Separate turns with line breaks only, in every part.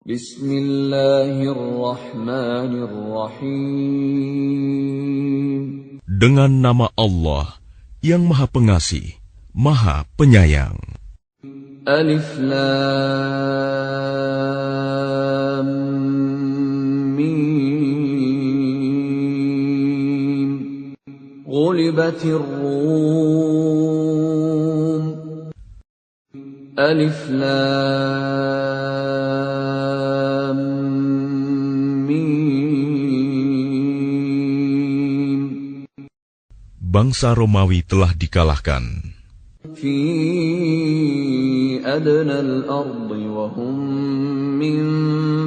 Bismillahirrahmanirrahim.
Dengan nama Allah yang Maha Pengasih, Maha Penyayang.
Alif Lam Mim. Ghulibatir Rum. Alif Lam Mim.
Bangsa Romawi telah dikalahkan.
Fi adnal ardi wa hum min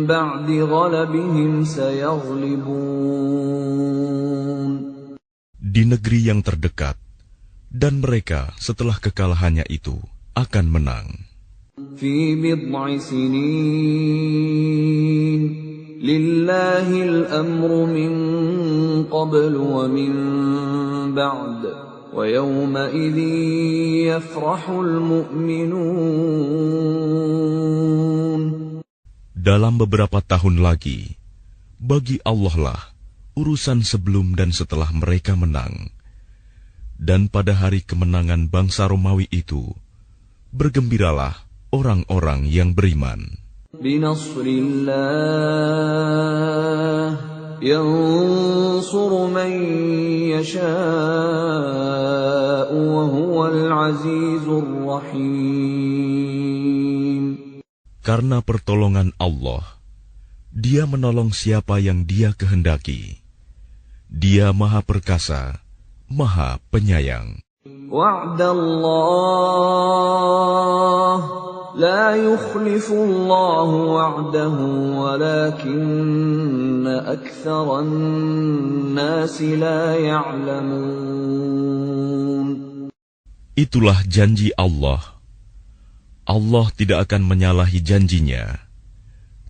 ba'di ghalabihim sayaghlibun.
Di negeri yang terdekat, dan mereka setelah kekalahannya itu akan menang.
Fi bid'i sinin lillahil amru min qablu wa min ba'd wa yawma idhin yafrahul mu'minun.
Dalam beberapa tahun lagi, bagi Allah lah urusan sebelum dan setelah mereka menang. Dan pada hari kemenangan bangsa Romawi itu, bergembiralah orang-orang yang beriman.
Binasrillah yansuru man yasha'u wa huwal azizur rahim.
Karena pertolongan Allah, Dia menolong siapa yang Dia kehendaki. Dia Maha Perkasa, Maha Penyayang.
Wa'dallah la yukhlifullahu wa'dahu walakinna aktharan nasi la ya'lamun.
Itulah janji Allah. Allah tidak akan menyalahi janjinya,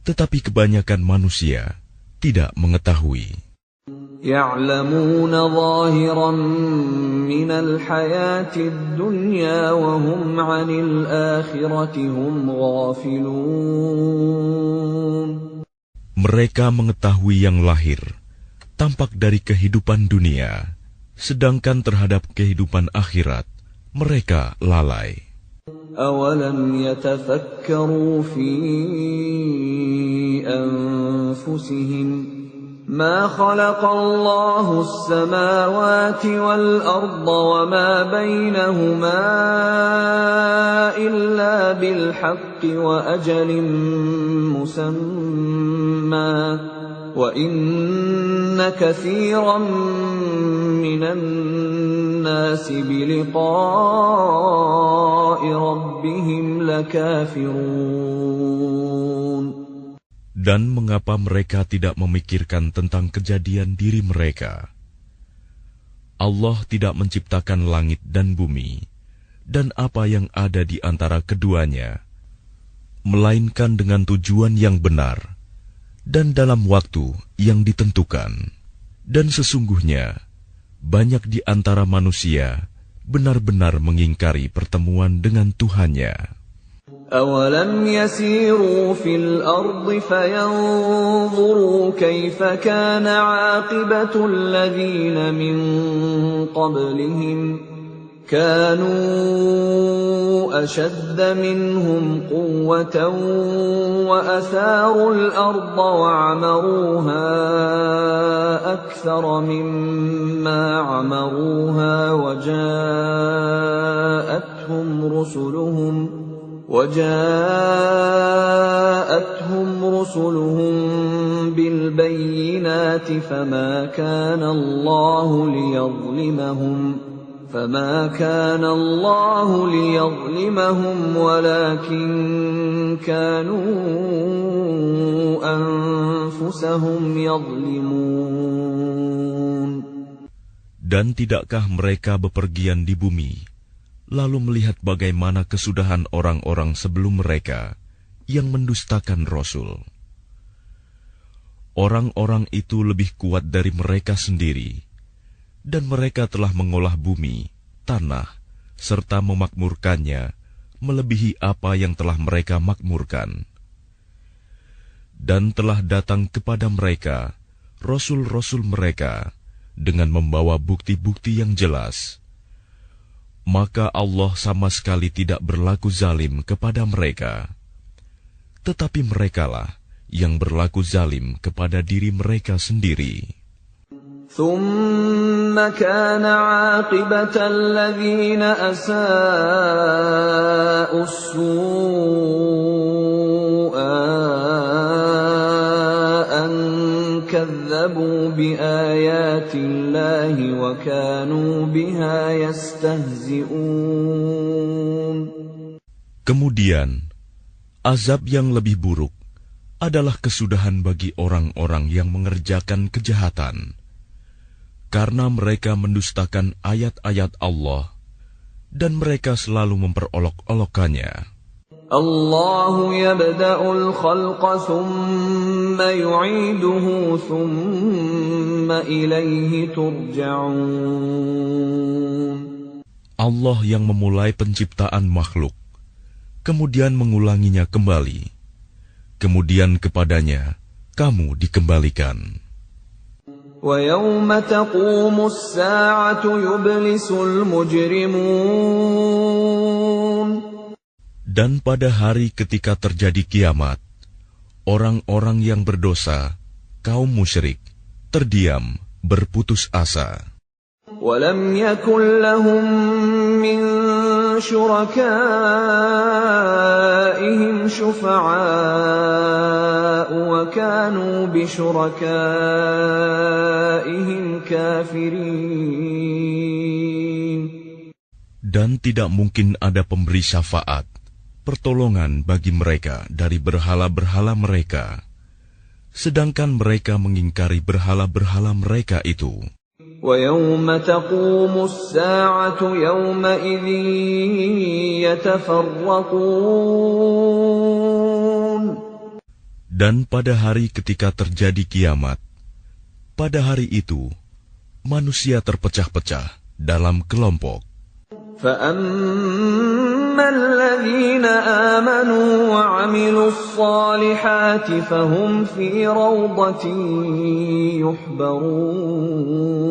tetapi kebanyakan manusia tidak mengetahui.
يَعْلَمُونَ ظَاهِرًا مِنَ الْحَيَاةِ الدُّنْيَا وَهُمْ عَنِ الْآخِرَةِ هُمْ غَافِلُونَ.
Mereka mengetahui yang lahir, tampak dari kehidupan dunia, sedangkan terhadap kehidupan akhirat, mereka lalai.
أَوَلَمْ يَتَفَكَّرُوا فِي أَنفُسِهِمْ ما خلق الله السماوات والأرض وما بينهما إلا بالحق وأجل مسمى وإن كثيرا من الناس بلقاء ربهم لكافرون.
Dan mengapa mereka tidak memikirkan tentang kejadian diri mereka? Allah tidak menciptakan langit dan bumi, dan apa yang ada di antara keduanya, melainkan dengan tujuan yang benar, dan dalam waktu yang ditentukan. Dan sesungguhnya, banyak di antara manusia benar-benar mengingkari pertemuan dengan Tuhannya.
أَوَلَمْ يَسِيرُوا فِي الْأَرْضِ فَيَنظُرُوا كَيْفَ كَانَ عَاقِبَةُ الَّذِينَ مِنْ قَبْلِهِمْ كَانُوا أَشَدَّ مِنْهُمْ قُوَّةً وَأَثَارُوا الْأَرْضَ وَعَمَرُوهَا أَكْثَرَ مِمَّا عَمَرُوهَا وجاءتهم رسلهم بالبينات فما كان الله ليظلمهم ولكن كانوا أنفسهم يظلمون.
Dan tidakkah mereka bepergian di bumi, lalu melihat bagaimana kesudahan orang-orang sebelum mereka yang mendustakan Rasul? Orang-orang itu lebih kuat dari mereka sendiri, dan mereka telah mengolah bumi, tanah, serta memakmurkannya melebihi apa yang telah mereka makmurkan. Dan telah datang kepada mereka rasul-rasul mereka dengan membawa bukti-bukti yang jelas. Maka Allah sama sekali tidak berlaku zalim kepada mereka. Tetapi merekalah yang berlaku zalim kepada diri mereka sendiri.
ثم كان عاقبة الذين أساءوا السوء أن كذبوا بآيات الله وكانوا بها يستهزئون.
Kemudian, azab yang lebih buruk adalah kesudahan bagi orang-orang yang mengerjakan kejahatan, karena mereka mendustakan ayat-ayat Allah dan mereka selalu memperolok-olokkannya.
Allahu yabda'ul khalqa thumma yu'iduhu thumma ilayhi turja'un.
Allah yang memulai penciptaan makhluk, kemudian mengulanginya kembali, kemudian kepadanya kamu dikembalikan.
وَيَوْمَ تَقُومُ السَّاعَةُ يُبْلِسُ الْمُجْرِمُونَ.
Dan pada hari ketika terjadi kiamat, orang-orang yang berdosa, kaum musyrik, terdiam, berputus asa.
وَلَمْ يَكُنْ لَهُم مِّن شُرَكَائِهِمْ شُفَعَاءُ وَكَانُوا بِشُرَكَائِهِمْ كَافِرِينَ.
Dan tidak mungkin ada pemberi syafaat, pertolongan bagi mereka dari berhala-berhala mereka, sedangkan mereka mengingkari berhala-berhala mereka itu.
وَيَوْمَ تَقُومُ السَّاعَةُ يَوْمَئِذٍ يَتَفَرَّقُونَ.
Dan pada hari ketika terjadi kiamat, pada hari itu, manusia terpecah-pecah dalam kelompok.
فَأَمَّا الَّذِينَ آمَنُوا وَعَمِلُوا الصَّالِحَاتِ فَهُمْ فِي رَوْضَةٍ يُحْبَرُونَ.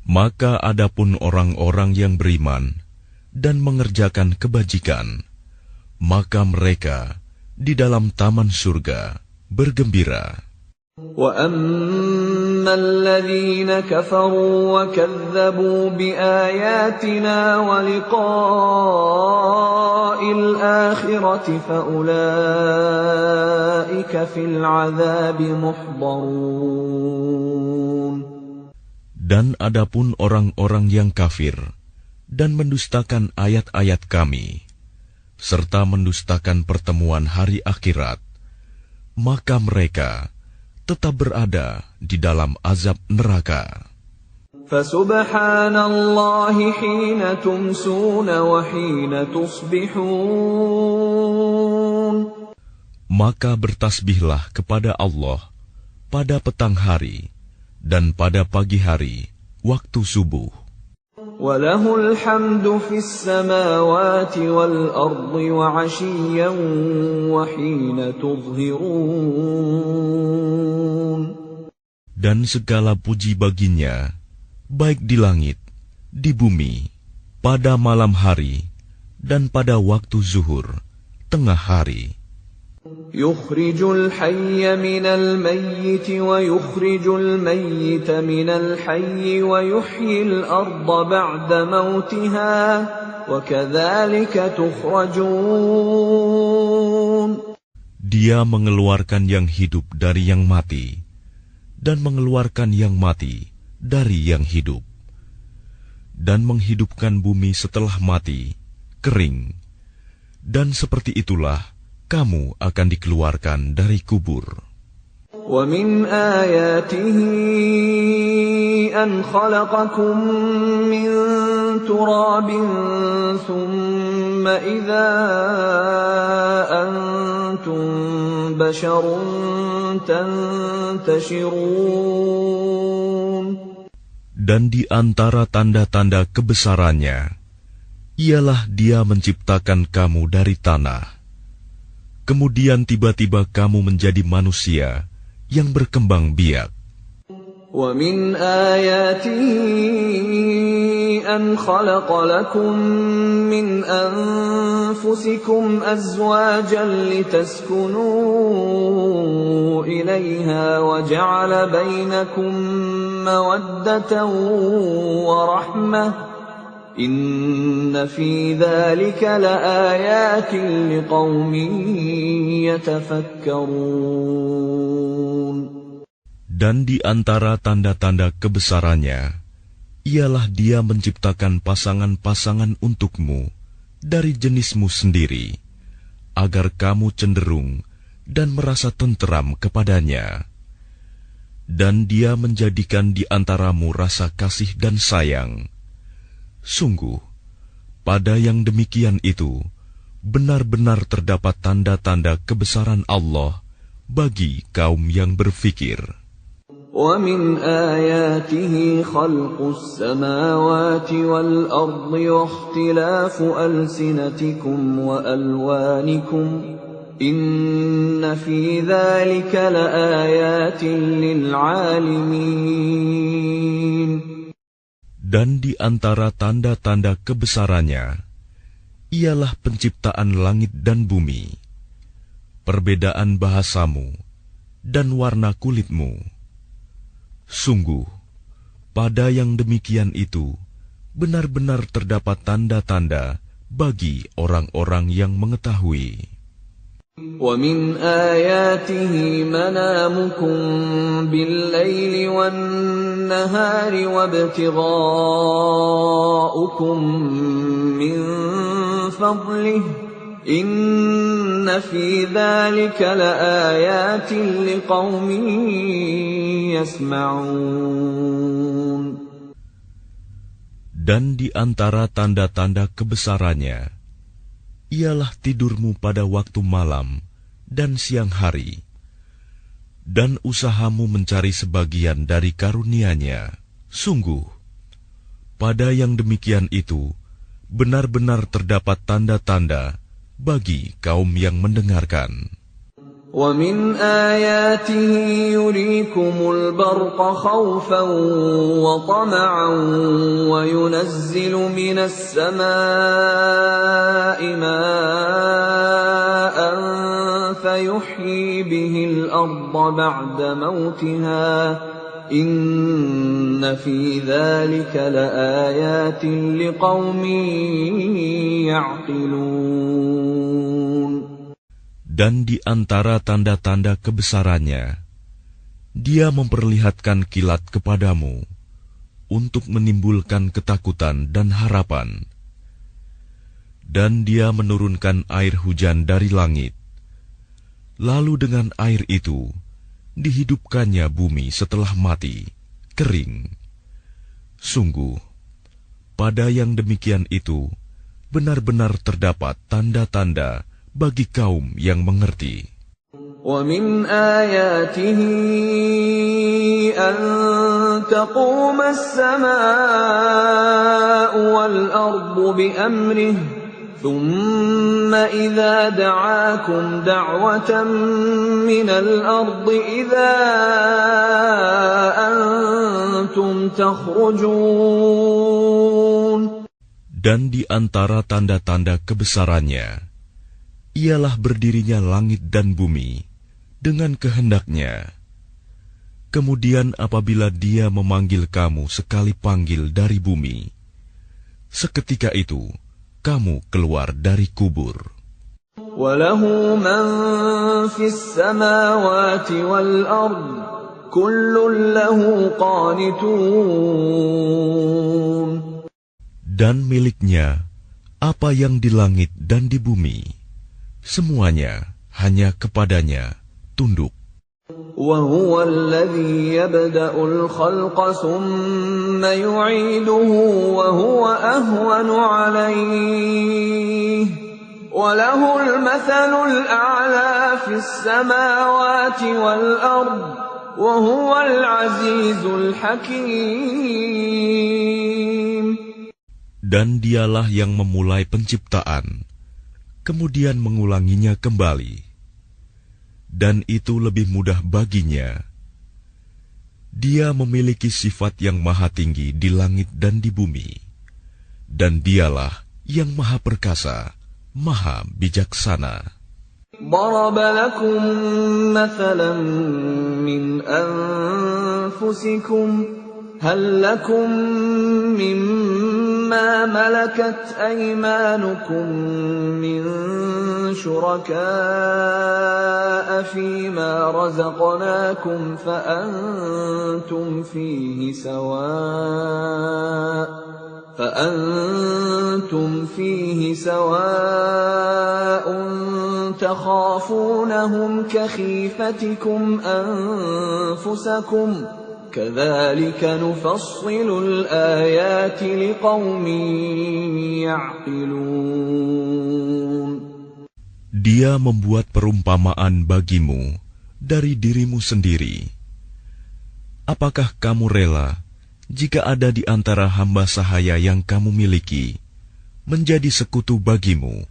Maka adapun orang-orang yang beriman dan mengerjakan kebajikan, maka mereka di dalam taman surga bergembira.
وَأَمَّا الَّذِينَ كَفَرُوا وَكَذَّبُوا بِآيَاتِنَا وَلِقَاءِ الْآخِرَةِ فَأُولَئِكَ فِي الْعَذَابِ مُحْضَرُونَ.
Dan adapun orang-orang yang kafir dan mendustakan ayat-ayat kami, serta mendustakan pertemuan hari akhirat, maka mereka tetap berada di dalam azab neraka.
Fasubhanallahi hina tumsuna wa hina tusbihun.
Maka bertasbihlah kepada Allah pada petang hari dan pada pagi hari waktu subuh.
Walahul hamdu fis samawati wal ardi wa 'ashiyyan wa hina tudhhirun.
Dan segala puji baginya, baik di langit, di bumi, pada malam hari, dan pada waktu zuhur, tengah hari.
Yukhrijul hayya minal mayyiti wa yukhrijul mayyita minal hayyi wa yuhyil arda ba'da mautiha wa kadzalika tukhrajun.
Dia mengeluarkan yang hidup dari yang mati dan mengeluarkan yang mati dari yang hidup dan menghidupkan bumi setelah mati, kering. Dan seperti itulah kamu akan dikeluarkan dari kubur.
Wa min ayatihi an khalaqakum min turabin thumma idza antum basharun tantashirun.
Dan di antara tanda-tanda kebesarannya ialah Dia menciptakan kamu dari tanah, Kemudian tiba-tiba kamu menjadi manusia yang berkembang biak.
وَمِنْ آيَاتِهِ أَنْ خَلَقَ لَكُم مِّنْ أَنفُسِكُمْ أَزْوَاجًا لِتَسْكُنُوا إِلَيْهَا وَجَعَلَ بَيْنَكُم مَّوَدَّةً وَرَحْمَةً إِنَّ فِي ذَلِكَ لَآيَاتٍ لِقَوْمٍ يَتَفَكَّرُونَ.
Dan di antara tanda-tanda kebesarannya, ialah Dia menciptakan pasangan-pasangan untukmu dari jenismu sendiri, agar kamu cenderung dan merasa tenteram kepadanya. Dan Dia menjadikan di antaramu rasa kasih dan sayang. Sungguh, pada yang demikian itu, benar-benar terdapat tanda-tanda kebesaran Allah bagi kaum yang berfikir.
وَمِنْ آيَاتِهِ خَلْقُ السَّمَاوَاتِ وَالْأَرْضِ وَاخْتِلَافُ أَلْسِنَتِكُمْ وَأَلْوَانِكُمْ إِنَّ فِي ذَلِكَ لَآيَاتٍ لِلْعَالِمِينَ.
Dan di antara tanda-tanda kebesarannya, ialah penciptaan langit dan bumi, perbedaan bahasamu, dan warna kulitmu. Sungguh, pada yang demikian itu, benar-benar terdapat tanda-tanda bagi orang-orang yang mengetahui.
وَمِنْ آيَاتِهِ مَنَامُكُمْ بِاللَّيْلِ وَالنَّهَارِ وَابْتِغَاؤُكُمْ مِنْ فَضْلِهِ إِنَّ فِي ذَلِكَ لَآيَاتٍ لِقَوْمٍ يَسْمَعُونَ. Dan di antara tanda-tanda kebesarannya, ialah tidurmu pada waktu malam dan siang hari, dan usahamu mencari sebagian dari karunia-Nya. Sungguh, pada yang demikian itu, benar-benar terdapat tanda-tanda bagi kaum yang mendengarkan. وَمِنْ آيَاتِهِ يُرِيكُمُ الْبَرْقَ خَوْفًا وَطَمَعًا وَيُنَزِّلُ مِنَ السَّمَاءِ مَاءً فَيُحْيِي بِهِ الْأَرْضَ بَعْدَ مَوْتِهَا إِنَّ فِي ذَلِكَ لَآيَاتٍ لِقَوْمٍ يَعْقِلُونَ.
Dan di antara tanda-tanda kebesarannya, Dia memperlihatkan kilat kepadamu untuk menimbulkan ketakutan dan harapan. Dan Dia menurunkan air hujan dari langit. Lalu dengan air itu, dihidupkannya bumi setelah mati, kering. Sungguh, pada yang demikian itu, benar-benar terdapat tanda-tanda bagi kaum yang mengerti.
وَمِنْ آيَاتِهِ أَن تَقُومَ السَّمَاءُ وَالْأَرْضُ بِأَمْرِهِ ثُمَّ إِذَا دَعَاكُمْ دَعْوَةً مِّنَ الْأَرْضِ إِذَا أَنْتُمْ تَخْرُجُونَ.
Dan di antara tanda-tanda kebesarannya, ialah berdirinya langit dan bumi dengan kehendaknya. Kemudian apabila Dia memanggil kamu sekali panggil dari bumi, seketika itu kamu keluar dari kubur.
وَلَهُ مَنْ فِي السَّمَاوَاتِ وَالْأَرْضِ كُلٌّ لَهُ قَانِتُونَ.
Dan miliknya apa yang di langit dan di bumi, semuanya hanya kepadanya tunduk.
وَهُوَ الَّذِي يَبْدَأُ الْخَلْقَ ثُمَّ يُعِيدُهُ وَهُوَ أَهْوَنُ عَلَيْهِ وَلَهُ الْمَثَلُ الْأَعْلَى فِي السَّمَاوَاتِ وَالْأَرْضِ وَهُوَ الْعَزِيزُ الْحَكِيمُ.
Dan Dialah yang memulai penciptaan, kemudian mengulanginya kembali. dan itu lebih mudah baginya. Dia memiliki sifat yang maha tinggi di langit dan di bumi, dan dialah yang maha perkasa, maha bijaksana.
ضرب لكم مثلا من أنفسكم هل لكم مما ملكت أيمانكم من شركاء فيما رزقناكم فأنتم فيه سواء تخافونهم كخيفتكم أنفسكم كذلك نفصل الآيات لقوم يعقلون.
Dia membuat perumpamaan bagimu dari dirimu sendiri. Apakah kamu rela jika ada di antara hamba sahaya yang kamu miliki menjadi sekutu bagimu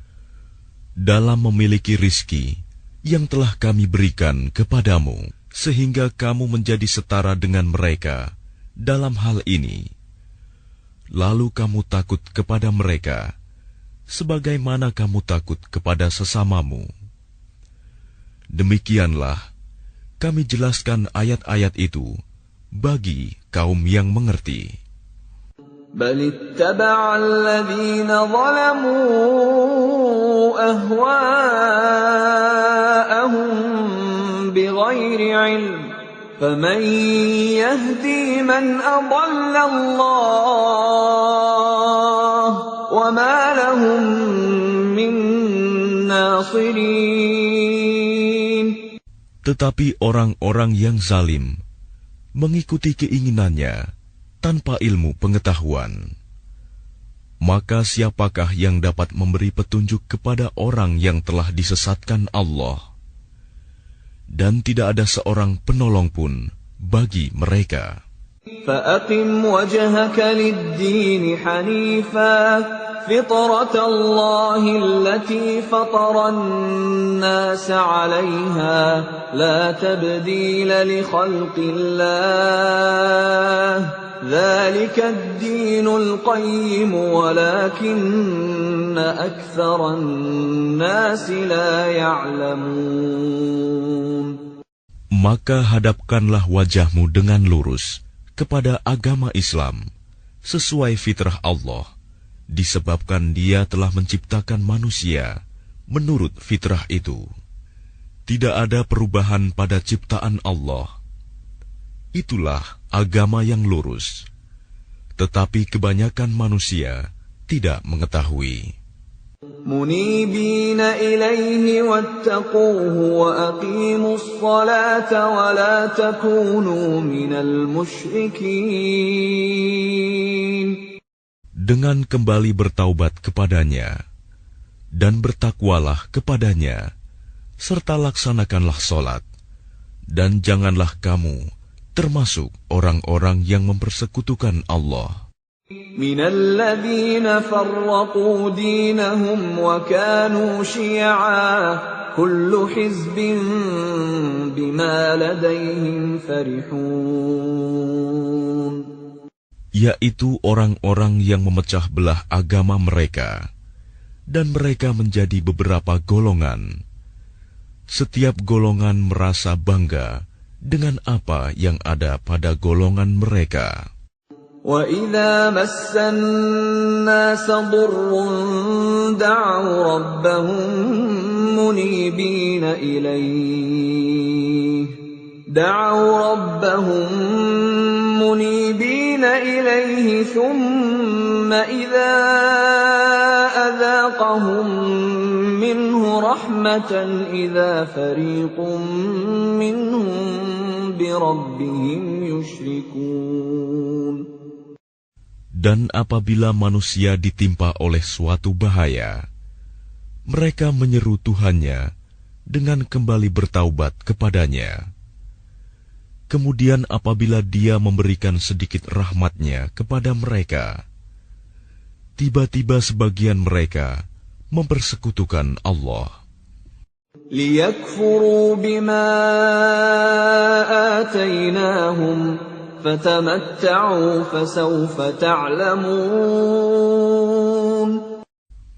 dalam memiliki rizki yang telah kami berikan kepadamu, sehingga kamu menjadi setara dengan mereka dalam hal ini? Lalu kamu takut kepada mereka sebagaimana kamu takut kepada sesamamu. Demikianlah kami jelaskan ayat-ayat itu bagi kaum yang mengerti.
بل اتبع الذين ظلموا أهواءهم بغير علم فمن يهدي من أضل الله وما لهم من ناصرين.
Tetapi orang-orang yang zalim mengikuti keinginannya tanpa ilmu pengetahuan. Maka siapakah yang dapat memberi petunjuk kepada orang yang telah disesatkan Allah? Dan tidak ada seorang penolong pun bagi mereka.
فأقم وجهك للدين حنيفا فطرة الله التي فطر الناس عليها لا تبديل لخلق الله ذلك الدين القيم ولكن أكثر الناس لا يعلمون.
Maka hadapkanlah wajahmu dengan lurus kepada agama Islam sesuai fitrah Allah, disebabkan Dia telah menciptakan manusia menurut fitrah itu. Tidak ada perubahan pada ciptaan Allah. Itulah agama yang lurus, tetapi kebanyakan manusia tidak mengetahui.
منيبين إليه واتقوه وأقيموا الصلاة ولا تكونوا من المشركين.
Dengan kembali bertaubat kepadanya dan bertakwalah kepadanya, serta laksanakanlah solat, dan janganlah kamu termasuk orang-orang yang mempersekutukan Allah.
من الذين فرقوا دينهم وكانوا شيعا كل حزب بما لديهم فرحون.
Yaitu orang-orang yang memecah belah agama mereka, dan mereka menjadi beberapa golongan. Setiap golongan merasa bangga dengan apa yang ada pada golongan mereka.
وَإِذَا مَسَّ النَّاسَ ضُرٌّ دَعَوْا رَبَّهُم مُنِيبِينَ إِلَيْهِ ثُمَّ إِذَا أَذَاقَهُم مِّنْهُ رَحْمَةً إِذَا فَرِيقٌ مِّنْهُم بِرَبِّهِمْ يُشْرِكُونَ.
Dan apabila manusia ditimpa oleh suatu bahaya, mereka menyeru Tuhannya dengan kembali bertaubat kepadanya. Kemudian apabila Dia memberikan sedikit rahmat-Nya kepada mereka, tiba-tiba sebagian mereka mempersekutukan Allah.
ليكفروا بما آتيناهم فتمتعوا فسوف تعلمون.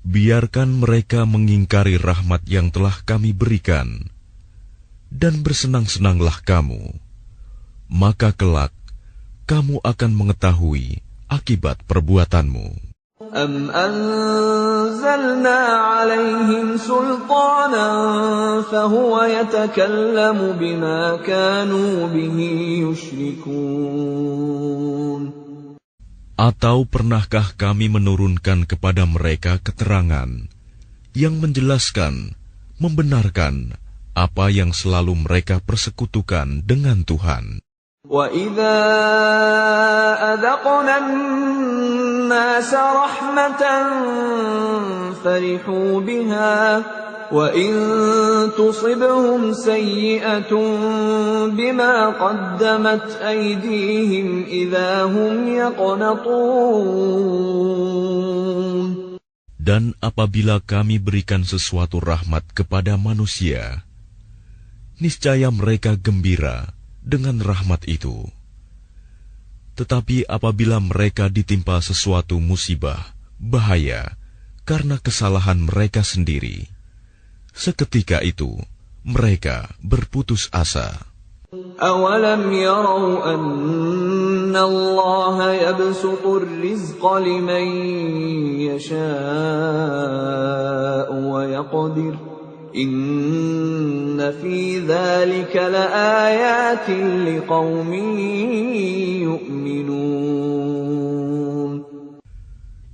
Biarkan mereka mengingkari rahmat yang telah kami berikan, dan bersenang-senanglah kamu, maka kelak kamu akan mengetahui akibat perbuatanmu.
أَمْ أَنزَلْنَا عَلَيْهِمْ سُلْطَانًا فَهُوَ يَتَكَلَّمُ بِمَا كَانُوا بِهِ يُشْرِكُونَ.
Atau pernahkah kami menurunkan kepada mereka keterangan yang menjelaskan, membenarkan apa yang selalu mereka persekutukan dengan Tuhan?
وَإِذَا أَذَقْنَا النَّاسَ رَحْمَةً فَرِحُوا بِهَا وَإِن تُصِبْهُمْ سَيِّئَةٌ بِمَا قَدَّمَتْ أَيْدِيهِمْ إِذَا هُمْ يَقْنَطُونَ.
Dan apabila kami berikan sesuatu rahmat kepada manusia, niscaya mereka gembira dengan rahmat itu. Tetapi apabila mereka ditimpa sesuatu musibah, bahaya, karena kesalahan mereka sendiri, seketika itu mereka berputus asa.
أَوَلَمْ يَرَوْا أَنَّ اللَّهَ يَبْسُطُ الرِّزْقَ لِمَن يَشَاءُ وَيَقْدِرُ إِنَّ فِي ذَلِكَ لَآيَاتٍ لِقَوْمٍ يُؤْمِنُونَ.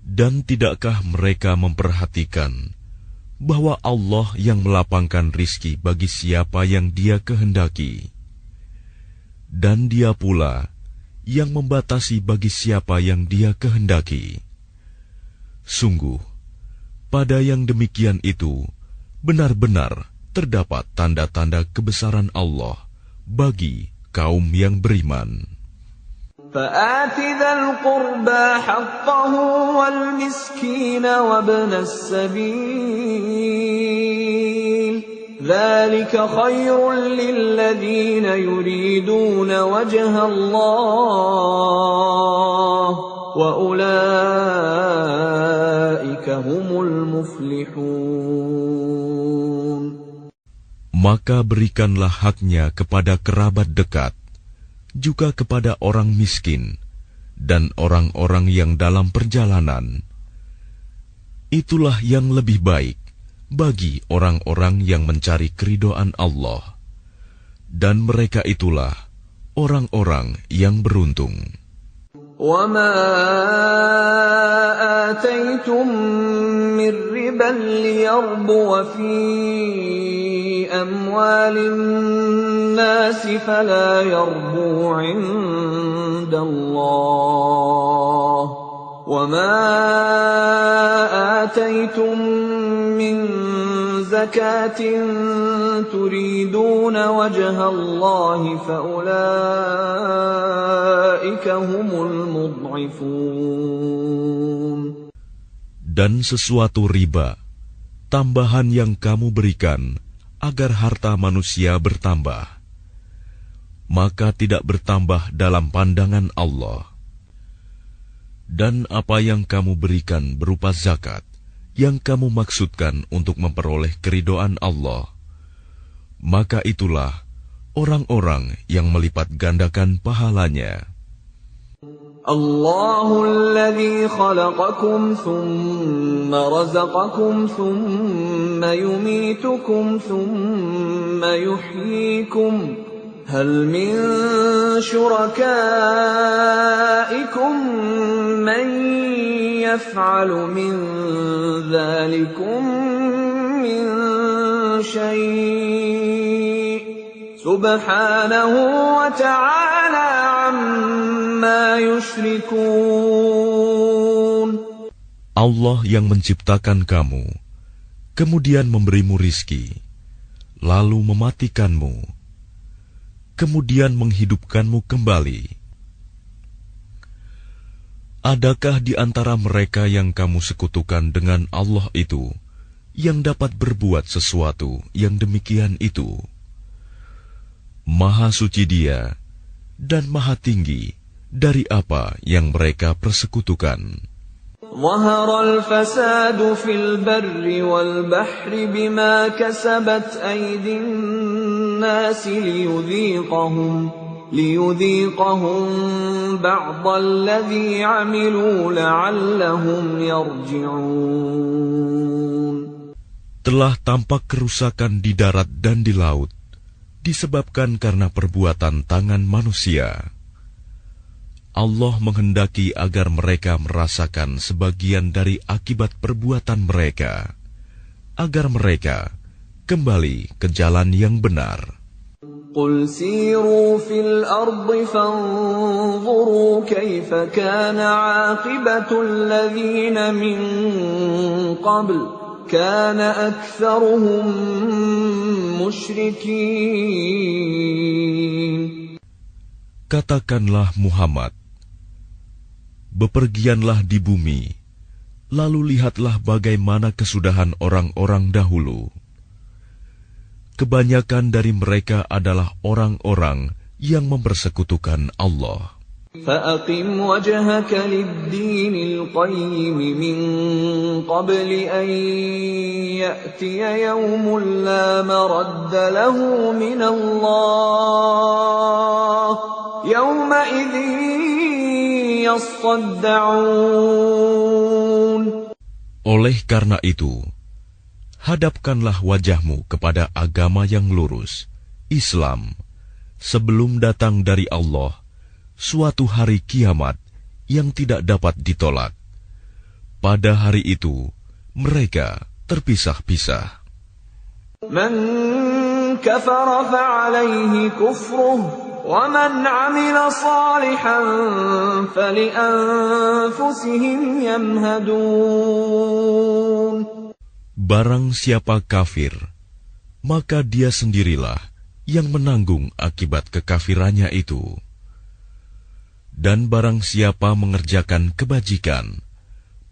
Dan tidakkah mereka memperhatikan bahwa Allah yang melapangkan rizki bagi siapa yang Dia kehendaki, dan Dia pula yang membatasi bagi siapa yang Dia kehendaki. Sungguh, pada yang demikian itu benar-benar terdapat tanda-tanda kebesaran Allah bagi kaum yang beriman.
فَآتِ ذَا الْقُرْبَى حَقَّهُ وَالْمِسْكِينَ وَابْنَ السَّبِيلِ ذَلِكَ خَيْرٌ لِّلَّذِينَ يُرِيدُونَ وَجْهَ اللَّهِ وَأُولَٰئِكَ هُمُ الْمُفْلِحُونَ.
Maka berikanlah haknya kepada kerabat dekat, juga kepada orang miskin dan orang-orang yang dalam perjalanan. Itulah yang lebih baik bagi orang-orang yang mencari keridhaan Allah, dan mereka itulah orang-orang yang beruntung.
وَمَا آتَيْتُم مِّن رِّبًا لِّيَرْبُوَ فِي أَمْوَالِ النَّاسِ فَلَا يَرْبُو عِندَ اللَّهِ وَمَا آتَيْتُم مِّن زَكَاةٍ تُرِيدُونَ وَجْهَ اللَّهِ فَأُولَٰئِكَ هُمُ الْمُضْعِفُونَ.
Dan sesuatu riba, tambahan yang kamu berikan agar harta manusia bertambah, maka tidak bertambah dalam pandangan Allah. Dan apa yang kamu berikan berupa zakat, yang kamu maksudkan untuk memperoleh keridhaan Allah, maka itulah orang-orang yang melipat gandakan pahalanya.
Allahul ladzi khalaqakum thumma razaqakum thumma yumitukum thumma yuhyikum hal min syurakaikum man yaf'alu min dzalikum min syai' subhanahu wa ta'ala amma yushrikun.
Allah yang menciptakan kamu, kemudian memberimu rizki, lalu mematikanmu, kemudian menghidupkanmu kembali. Adakah di antara mereka yang kamu sekutukan dengan Allah itu yang dapat berbuat sesuatu yang demikian itu. Maha suci Dia dan maha tinggi dari apa yang mereka persekutukan.
ظهر الفساد في البر والبحر بما كسبت أيدي الناس ليذيقهم بعض الذي عملوا لعلهم يرجعون.
Telah tampak kerusakan di darat dan di laut disebabkan karena perbuatan tangan manusia. Allah menghendaki agar mereka merasakan sebagian dari akibat perbuatan mereka, agar mereka kembali ke jalan yang benar.
قل سيروا في الأرض فانظروا كيف كان عاقبة الذين من قبل كان أكثرهم مشركين.
Katakanlah Muhammad, bepergianlah di bumi, lalu lihatlah bagaimana kesudahan orang-orang dahulu. Kebanyakan dari mereka adalah orang-orang yang mempersekutukan Allah.
فَأَقِمْ وَجْهَكَ لِلدِّينِ الْقَيِّمِ مِنْ قَبْلِ أَنْ يَأْتِيَ يَوْمٌ لَا مَرَدَّ لَهُ مِنَ اللَّهِ يَوْمَئِذٍ يَصَّدَّعُونَ.
Oleh karena itu, hadapkanlah wajahmu kepada agama yang lurus, Islam, sebelum datang dari Allah suatu hari kiamat yang tidak dapat ditolak. Pada hari itu, mereka terpisah-pisah.
Man kafara fa'alayhi kufruh, wa man 'amila salihan fali'anfusihim yamhadun.
Barang siapa kafir, maka dia sendirilah yang menanggung akibat kekafirannya itu. Dan barang siapa mengerjakan kebajikan,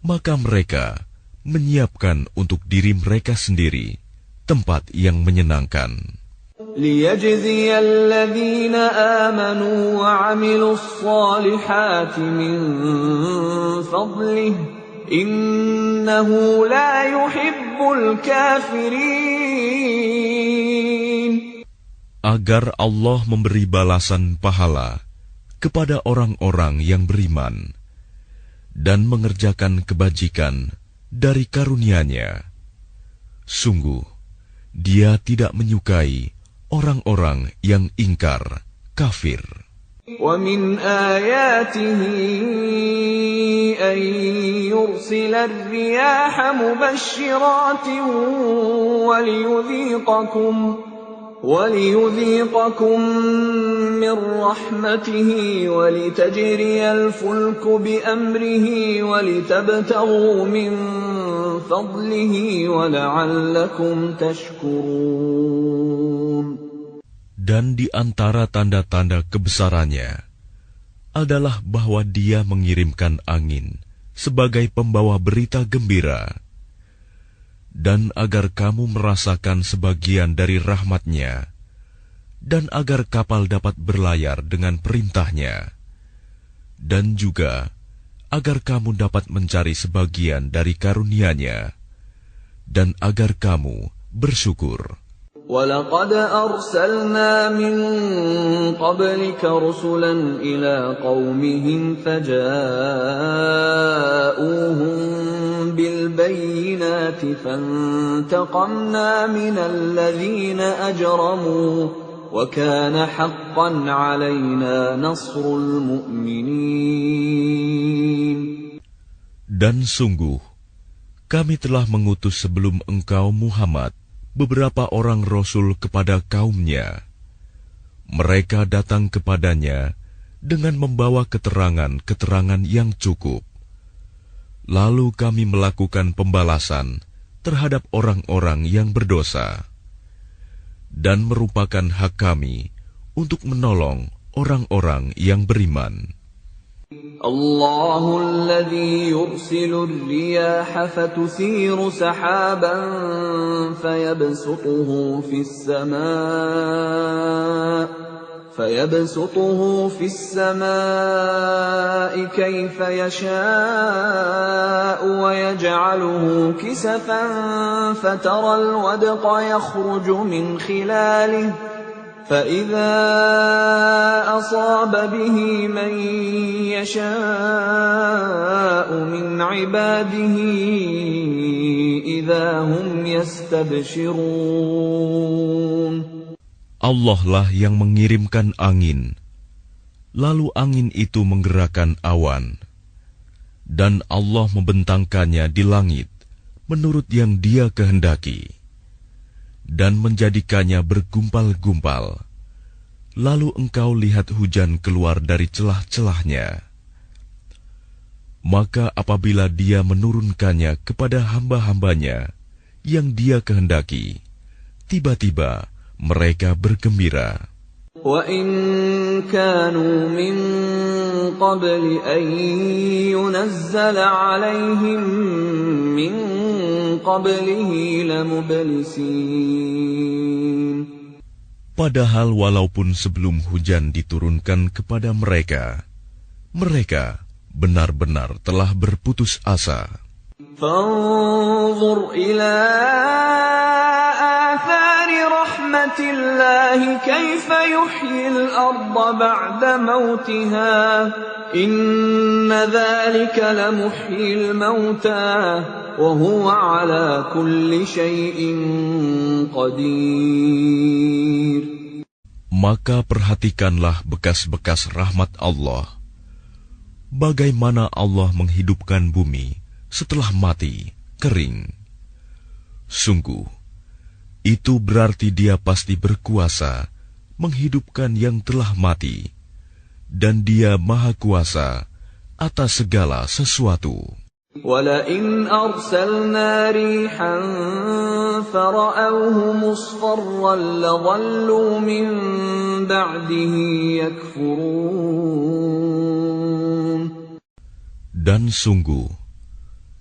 maka mereka menyiapkan untuk diri mereka sendiri tempat yang menyenangkan.
لِيَجْزِيَ الَّذِينَ آمَنُوا وَعَمِلُوا الصَّالِحَاتِ مِنْ فَضْلِهِ إِنَّهُ لَا يُحِبُّ الْكَافِرِينَ.
Agar Allah memberi balasan pahala kepada orang-orang yang beriman dan mengerjakan kebajikan dari karunia-Nya. Sungguh, Dia tidak menyukai orang-orang yang ingkar, kafir.
وَمِنْ آيَاتِهِ أَنْ يُرْسِلَ الرِّيَاحَ مُبَشِّرَاتٍ وَلِيُذِيقَكُم مِّن رَّحْمَتِهِ وَلِتَجْرِيَ الْفُلْكُ بِأَمْرِهِ وَلِتَبْتَغُوا مِن فَضْلِهِ وَلَعَلَّكُمْ تَشْكُرُونَ.
Dan di antara tanda-tanda kebesarannya adalah bahwa Dia mengirimkan angin sebagai pembawa berita gembira, dan agar kamu merasakan sebagian dari rahmat-Nya, dan agar kapal dapat berlayar dengan perintah-Nya, dan juga agar kamu dapat mencari sebagian dari karunia-Nya, dan agar kamu bersyukur.
وَلَقَدْ أَرْسَلْنَا مِن قَبْلِكَ رُسُلًا إِلَىٰ قَوْمِهِمْ فَجَاءُوهُم بِالْبَيِّنَاتِ فَانتَقَمْنَا مِنَ الَّذِينَ أَجْرَمُوا وَكَانَ حَقًّا عَلَيْنَا نَصْرُ الْمُؤْمِنِينَ.
Dan sungguh, kami telah mengutus sebelum engkau Muhammad beberapa orang rasul kepada kaumnya. Mereka datang kepadanya dengan membawa keterangan-keterangan yang cukup. Lalu kami melakukan pembalasan terhadap orang-orang yang berdosa, dan merupakan hak kami untuk menolong orang-orang yang beriman.
الله الذي يرسل الرياح فتثير سحابا فيبسطه في السماء كيف يشاء ويجعله كسفا فترى الودق يخرج من خلاله فإذا أصاب به من يشاء من عباده إذا هم يستبشرون.
Allah lah yang mengirimkan angin, lalu angin itu menggerakkan awan, dan Allah membentangkannya di langit menurut yang Dia kehendaki, dan menjadikannya bergumpal-gumpal. Lalu engkau lihat hujan keluar dari celah-celahnya. Maka apabila Dia menurunkannya kepada hamba-hambanya yang Dia kehendaki, tiba-tiba mereka bergembira.
وَإِن كَانُوا مِن قَبْلِ أَن يُنَزَّلَ عَلَيْهِم مِّن قَبْلِهِ لَمُبْلِسِينَ.
Padahal walaupun sebelum hujan diturunkan kepada mereka, mereka benar-benar telah berputus asa.
فَانظُرْ إِلَىٰ آثَارِ رَحْمَةِ اللَّهِ كَيْفَ يُحْيِي الْأَرْضَ بَعْدَ مَوْتِهَا إِنَّ ذَلِكَ لَمُحْيِي الْمَوْتَىٰ وَهُوَ عَلَىٰ كُلِّ شَيْءٍ قَدِيرٌ.
Maka perhatikanlah bekas-bekas rahmat Allah. Bagaimana Allah menghidupkan bumi setelah mati, kering. Sungguh, itu berarti Dia pasti berkuasa menghidupkan yang telah mati, dan Dia Maha Kuasa atas segala sesuatu.
وَلَئِنْ أَرْسَلْنَا رِيحًا فَرَأَوْهُ مُصْفَرًّا لَظَلُّوا مِنْ بَعْدِهِ يَكْفُرُونَ.
Dan sungguh,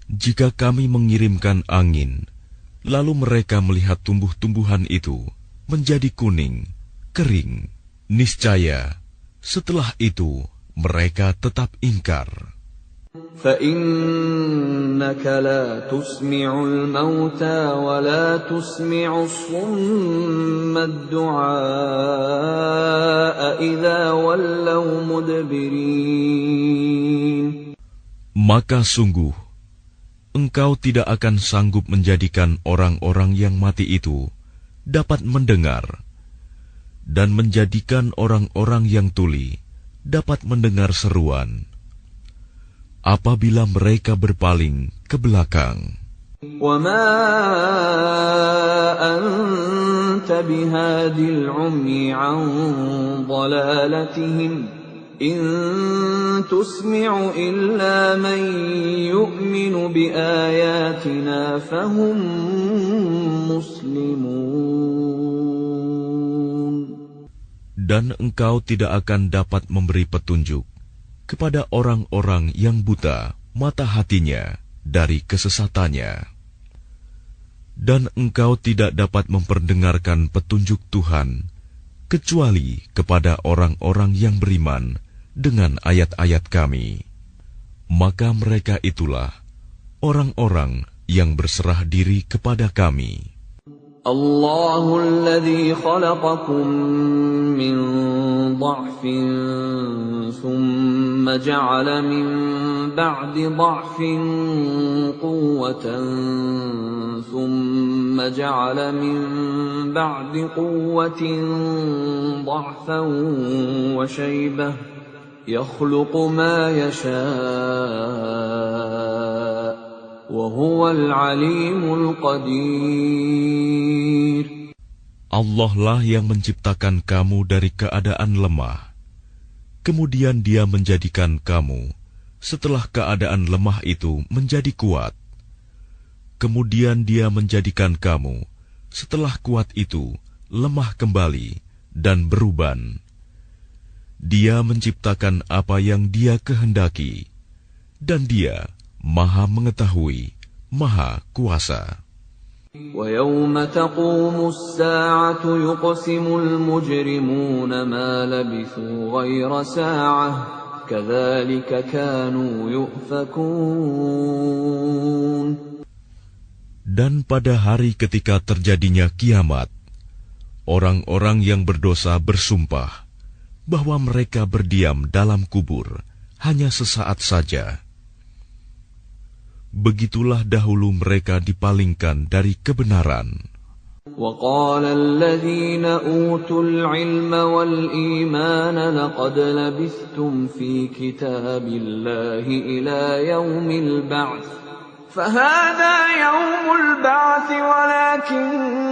jika kami mengirimkan angin, lalu mereka melihat tumbuh-tumbuhan itu menjadi kuning, kering, niscaya setelah itu mereka tetap ingkar.
فَإِنَّكَ لَا تُسْمِعُ الْمَوْتَى وَلَا تُسْمِعُ الصُّمَّ الدُّعَاءَ إِذَا وَلَّوْا مُدْبِرِينَ. Maka
sungguh, engkau tidak akan sanggup menjadikan orang-orang yang mati itu dapat mendengar, dan menjadikan orang-orang yang tuli dapat mendengar seruan apabila mereka berpaling ke belakang.
وَمَا أَنْتَ بِهَادِ الْعُمْيِ عَنْ ضَلَالَتِهِمْ إِنْ تُسْمِعُ إِلَّا مَنْ يُؤْمِنُ بِآيَاتِنَا فَهُمْ مُسْلِمُونَ.
Dan engkau tidak akan dapat memberi petunjuk kepada orang-orang yang buta mata hatinya dari kesesatannya. Dan engkau tidak dapat memperdengarkan petunjuk Tuhan kecuali kepada orang-orang yang beriman dengan ayat-ayat Kami. Maka mereka itulah orang-orang yang berserah diri kepada Kami.
Allahul ladzi khalaqakum min dha'fin thumma ja'ala min ba'di dha'fin quwwatan thumma ja'ala min ba'di quwwatin dha'fan wa shaybah yakhluqu ma yasha' wa huwal 'alimul qadir.
Allah lah yang menciptakan kamu dari keadaan lemah. Kemudian Dia menjadikan kamu setelah keadaan lemah itu menjadi kuat. Kemudian Dia menjadikan kamu setelah kuat itu lemah kembali dan beruban. Dia menciptakan apa yang Dia kehendaki, dan Dia Maha Mengetahui, Maha Kuasa.
وَيَوْمَ تَقُومُ السَّاعَةُ يُقْسِمُ الْمُجْرِمُونَ مَا لَبِثُوا غَيْرَ سَاعَةٍ كَذَلِكَ كَانُوا يُؤْفَكُونَ.
Dan pada hari ketika terjadinya kiamat, orang-orang yang berdosa bersumpah bahwa mereka berdiam dalam kubur hanya sesaat saja. Begitulah dahulu mereka dipalingkan dari kebenaran.
وَقَالَ الَّذِينَ أُوتُوا الْعِلْمَ وَالْإِيمَانَ لَقَدْ لَبِثْتُمْ فِي كِتَابِ اللَّهِ إِلَى يَوْمِ الْبَعْثِ فَهَذَا يَوْمُ الْبَعْثِ وَلَكِنَّكُمْ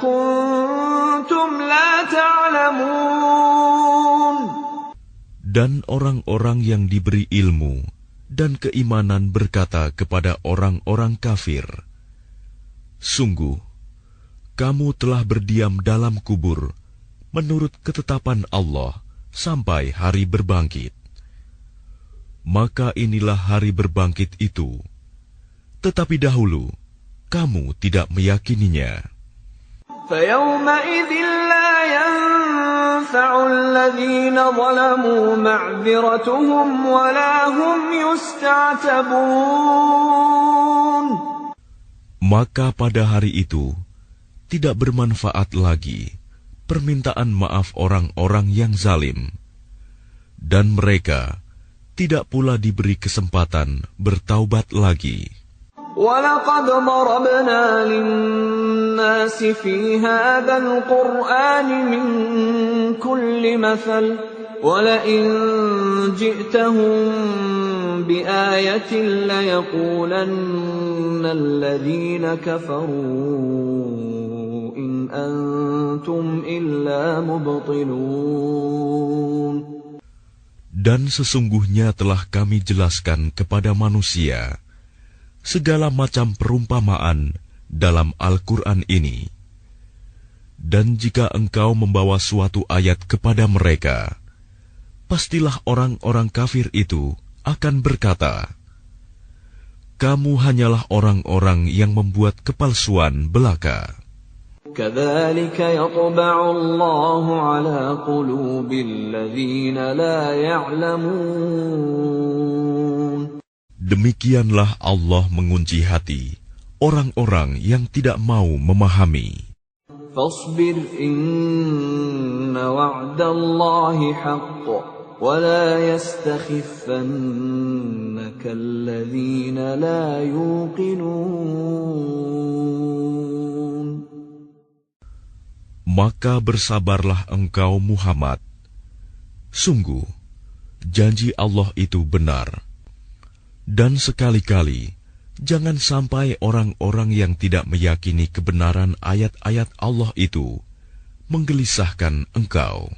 كُنتُمْ لَا تَعْلَمُونَ.
Dan orang-orang yang diberi ilmu dan keimanan berkata kepada orang-orang kafir, "Sungguh, kamu telah berdiam dalam kubur menurut ketetapan Allah sampai hari berbangkit. Maka inilah hari berbangkit itu. Tetapi dahulu, kamu tidak meyakininya."
فَيَوْمَئِذٍ لَا يَنفَعُ الَّذِينَ ظَلَمُوا مَعْذِرَتُهُمْ وَلَا هُمْ يُسْتَعْتَبُونَ.
Maka pada hari itu, tidak bermanfaat lagi permintaan maaf orang-orang yang zalim, dan mereka tidak pula diberi kesempatan bertaubat lagi.
وَلَقَدْ ضَرَبْنَا لِلنَّاسِ فِي هَذَا الْقُرْآنِ مِنْ كُلِّ مَثَلٍ وَلَئِنْ جِئْتَهُمْ بِآيَةٍ لَيَقُولَنَّ الَّذِينَ كَفَرُوا إِنْ أَنْتُمْ إِلَّا مُبْطِلُونَ.
Dan sesungguhnya telah kami jelaskan kepada manusia segala macam perumpamaan dalam Al-Quran ini. Dan jika engkau membawa suatu ayat kepada mereka, pastilah orang-orang kafir itu akan berkata, "Kamu hanyalah orang-orang yang membuat kepalsuan belaka."
كَذَلِكَ يَطْبَعُ اللَّهُ عَلَى قُلُوبِ الَّذِينَ لَا يَعْلَمُونَ.
Demikianlah Allah mengunci hati orang-orang yang tidak mau memahami.
فَاصْبِرْ إِنَّ وَعْدَ اللَّهِ حَقٌّ وَلَا يَسْتَخِفَّنَّكَ الَّذِينَ لَا يُوقِنُونَ.
Maka bersabarlah engkau Muhammad. Sungguh, janji Allah itu benar. Dan sekali-kali, jangan sampai orang-orang yang tidak meyakini kebenaran ayat-ayat Allah itu menggelisahkan engkau.